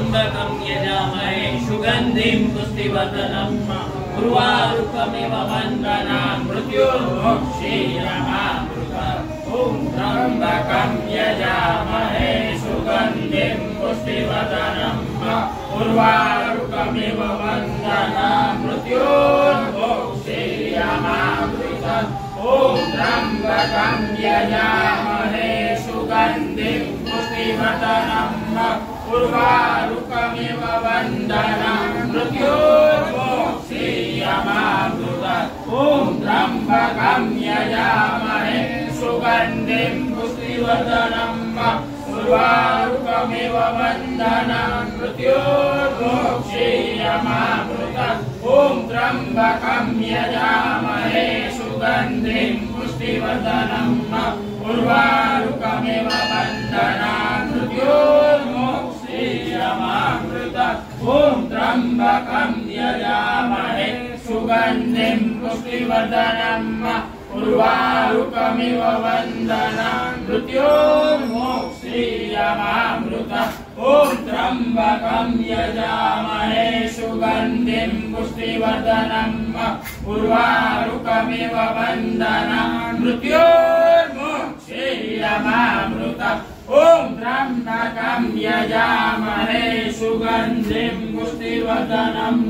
त्र्यम्बकं यजामहे सुगन्धिं पुष्टिवर्धनम् उर्वारुकमिव बन्धनान् मृत्युर्मोक्षीयमामृतम् ॐ त्र्यम्बकं यजामहे सुगन्धिं पुष्टिवर्धनम् उर्वारुकमिव बन्धनान् मृत्युर्मोक्षीयमामृतम् ॐ त्र्यम्बकं यजामहे सुगन्धिं पुष्टिवर्धनम् उर्वारुकमिव बन्धनान् मृत्युर्मोक्षीयमामृतम् ॐ त्र्यम्बकं यजामहे सुगन्धिं पुष्टिवर्धनम् उर्वारुकमिव बन्धनान् मृत्युर्मोक्षीयमामृतम् ॐ त्र्यम्बकं यजामहे सुगन्धिं पुष्टिवर्धनम् उर्वारुकमिव बन्धनान् मृत्युर्मोक्षीयमामृतम् ॐ त्र्यम्बकं यजामहे सुगन्धिं पुष्टिवर्धनम् उर्वारुकमिव बन्धनान् मृत्युर्मोक्षीयमामृतम् ॐ त्र्यम्बकं यजामहे सुगन्धिं पुष्टिवर्धनम् उर्वारुकमिव बन्धनान् मृत्युर्मोक्षीयमामृतम् ॐ त्र्यम्बकं यजामहे सुगन्धिं पुष्टिवर्धनम्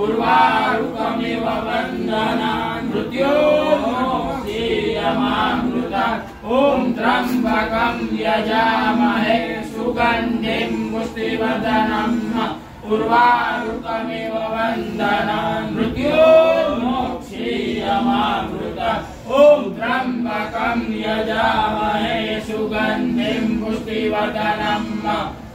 उर्वारुकमिव बन्धनान् मृत्युर्मोक्षीयमामृतम् ॐ त्र्यम्बकं यजामहे सुगन्धिं पुष्टिवर्धनम् उर्वारुकमिव बन्धनान् मृत्युर्मोक्षीयमामृतम् ॐ त्र्यम्बकं यजामहे सुगन्धिं पुष्टिवर्धनम्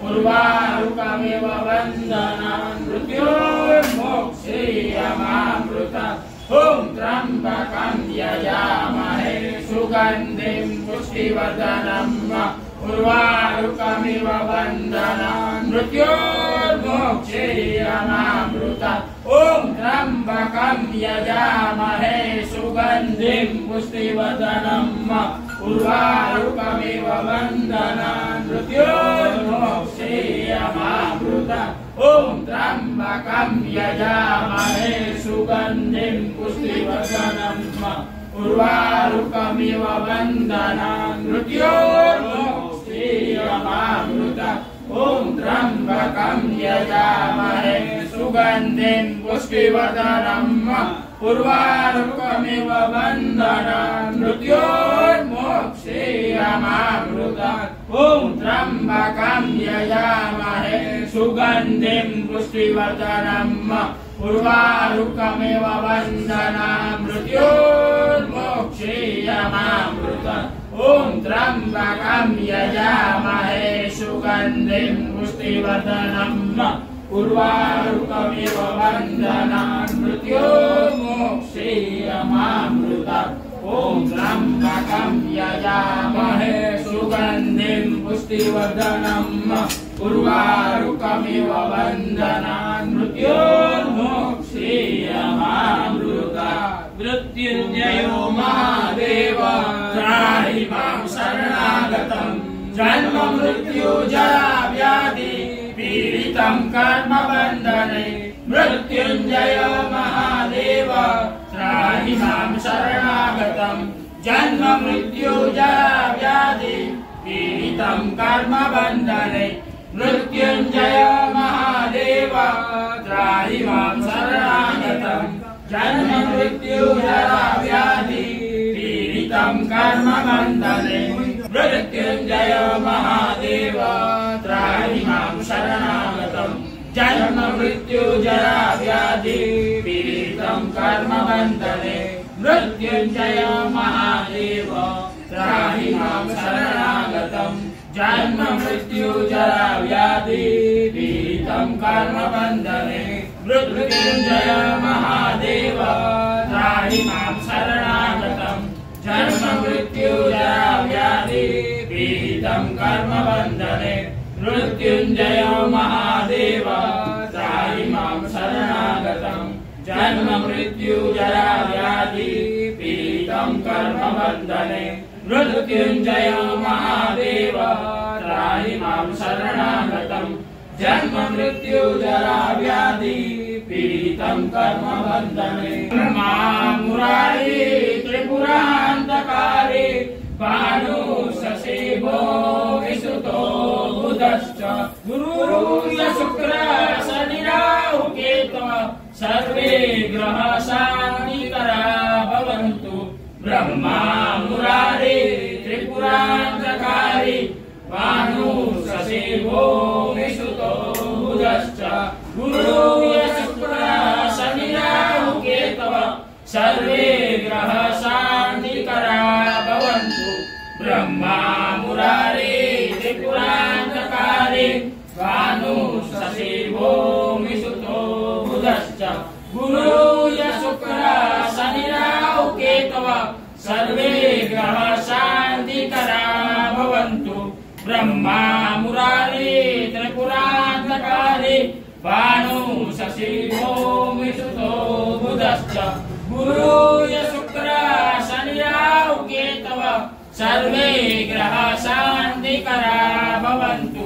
उर्वारुकमिव बन्धनान् मृत्युर्मोक्षीयमामृतम् ॐ त्र्यम्बकं यजामहे सुगन्धिं पुष्टिवर्धनम् उर्वारुकमिव बन्धनान् मृत्युर्मोक्षीयमामृतम् ॐ त्र्यम्बकं यजामहे सुगन्धिं पुष्टिवर्धनम् उर्वारुकमिव बन्धनान् मृत्युर्मोक्षीयमामृतम् ॐ त्र्यम्बकं यजामहे सुगन्धिं पुष्टिवर्धनम् उर्वारुकमिव बन्धनान् मृत्युर्मोक्षीयमामृतम् ॐ त्र्यम्बकं यजामहे सुगन्धिं पुष्टिवर्धनम् उर्वारुकमिव बन्धनान् मृत्युर्मोक्षीयमामृतम् ॐ त्र्यम्बकं यजामहे सुगन्धिं पुष्टिवर्धनम् उर्वारुकमिव बन्धनान् मृत्युर्मोक्षीयमामृतम् ॐ त्र्यम्बकं यजामहे सुगन्धिं पुष्टिवर्धनम् उर्वारुकमिव बन्धनान् मृत्युर्मोक्षीयमामृतम् ॐ त्र्यम्बकं यजामहे सुगन्धिं पुष्टिवर्धनम् उर्वारुकमिव बन्धनान् मृत्युर्मोक्षीयमामृतम् मृत्युञ्जयो महादेव त्राहि मां शरणागतम् जन्म मृत्यु जरा व्याधि पीडितं कर्म बन्धने मृत्युञ्जय महादेव त्राहि मां शरणागतम् जन्म मृत्यु जरा व्याधि पीडितं कर्म बन्धने मृत्युञ्जय महादेव त्राहि मां शरणागतम् जन्म मृत्यु जरा व्याधि पीडितं कर्म बन्धने मृत्युञ्जय महादेव त्राहि मां शरणागतम् जन्म मृत्यु जरा व्याधि पीडितं कर्म बन्धने मृत्युञ्जय महादेव त्राहि मां शरणागतम् जन्म मृत्यु जरा व्याधि पीडितं कर्म बन्धने मृत्युञ्जय महादेव त्राहि मां शरणागतम् जन्म मृत्यु जरा व्याधि पीडितं कर्म बन्धने मृत्युञ्जय महादेव त्राहि मां शरणागतम् जन्म मृत्यु जरा व्याधि पीडितं कर्म बन्धने मृत्युञ्जय महादेव त्राहि मां शरणागतम् जन्म मृत्यु जरा व्याधि पीडितं कर्म बंधने ब्रह्मा मुरारी त्रिपुरान्तकारी भानु शशिभो विसुतो बुधश्च गुरु शुक्र शनि राहु केतव सर्वे ग्रह शान्तिकरा भवन्तु ब्रह्मा मुरारी त्रिपुरान्तकारी भानु शशिभो विसुतो बुधश्च गुरु शुक्र शनि राहु केतव सर्वे ग्रह शान्तिकरा भवन्तु ब्रह्मा मुरारी त्रिपुरान्तकारी भानु शशिभो विसुतो बुधश्च गुरु शुक्र शनि राहु केतव सर्वे ग्रह शान्तिकरा भवन्तु ब्रह्मा मुरारी त्रिपुरान्तकारी भानु शशिभो विसुतो बुधश्च गुरु शुक्र शनि राहु केतव सर्वे ग्रह शान्तिकरा भवन्तु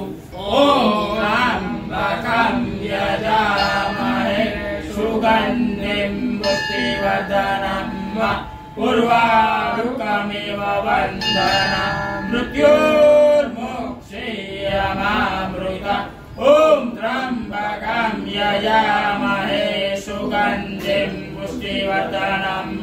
ओम त्र्यम्बकं यजामहे सुगन्धिं पुष्टिवर्धनम् उर्वारुकमिव बन्धनान् मृत्योर्मुक्षीयमामृतम् ओम त्र्यम्बकं यजामहे सुगन्धिं पुष्टिवर्धनम्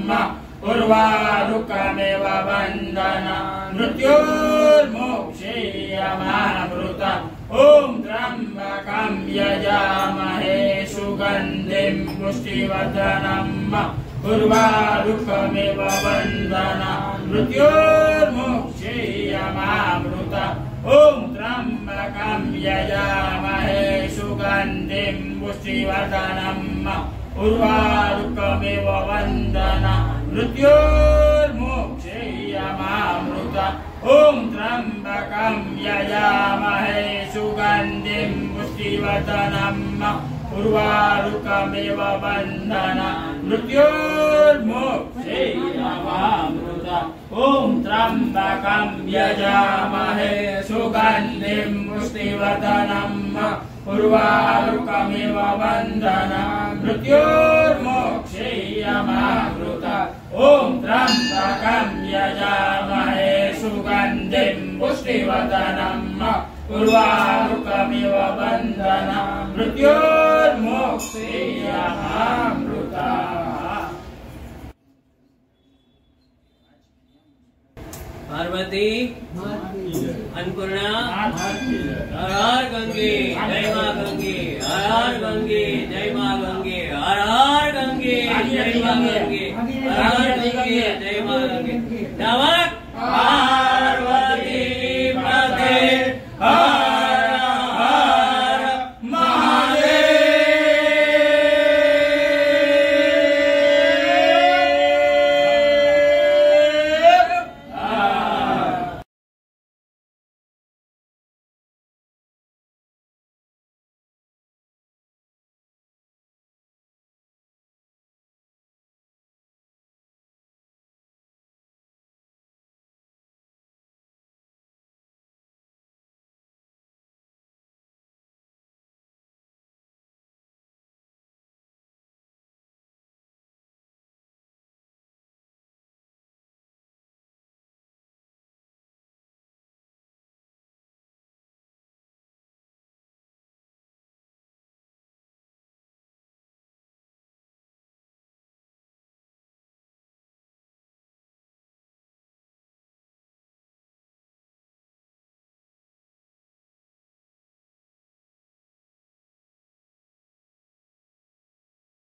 उर्वारुकमिव बन्धनान् मृत्योर्मुक्षीयमामृतम् ओम त्र्यम्बकं यजामहे सुगन्धिं पुष्टिवर्धनम् उर्वारुकमिव बन्धनान् मृत्योर्मुक्षीयमामृतम् ओम त्र्यम्बकं यजामहे सुगन्धिं पुष्टिवर्धनम् उर्वारुकमिव बन्धनान् मृत्योर्मुक्षीयमामृतम् ओम त्र्यम्बकं यजामहे सुगन्धिं पुष्टिवर्धनम् उर्वारुकमिव बन्धनान् मृत्योर्मुक्षीयमामृतम् ओम त्र्यम्बकं यजामहे सुगन्धिं पुष्टिवर्धनम् उर्वारुकमिव बन्धनान् मृत्योर्मुक्षीयमामृतम् ओम त्र्यम्बकं यजामहे सुगन्धिं पुष्टिवर्धनम् उर्वारुकमिव बन्धनान् मृत्योर्मुक्षीयमामृतम्। पार्वती अन्नपूर्णा हर हर गंगे जय मां गंगे हर हर गंगे जय मां गंगे हर हर गंगे जय मां गंगे हर हर